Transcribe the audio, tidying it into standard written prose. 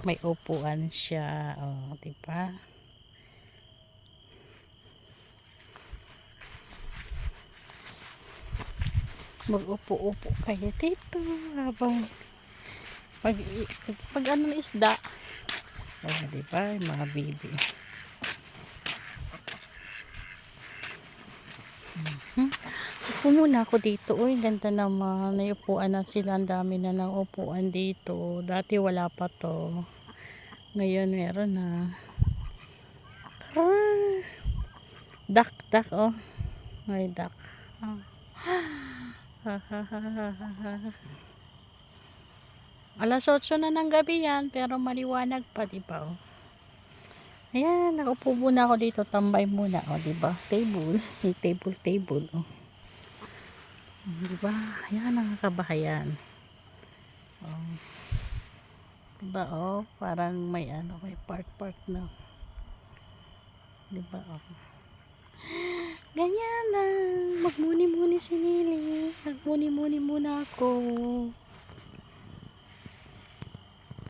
May upuan siya, oh, 'di ba? Mag-upo-upo kayo dito habang pag ano ng isda. Oh, 'di ba? Yung mga baby. Upo muna ako dito. Uy, ganda naman. May upuan na sila. Ang dami na ng upuan dito. Dati wala pa to. Ngayon meron na. Ah, duck, duck, oh. May duck. Oh. Alas 8 na ng gabi yan, pero maliwanag pa, diba? Oh. Ayan, nakaupo muna ako dito. Tambay muna, oh, diba? Table. May table, oh. Diba? Ayan, nakakabahayan. Oh. Diba, oh? Parang may ano, may park na. Diba, oh? Ganyan lang. Magmuni-muni si Nili. Magmuni-muni muna ako.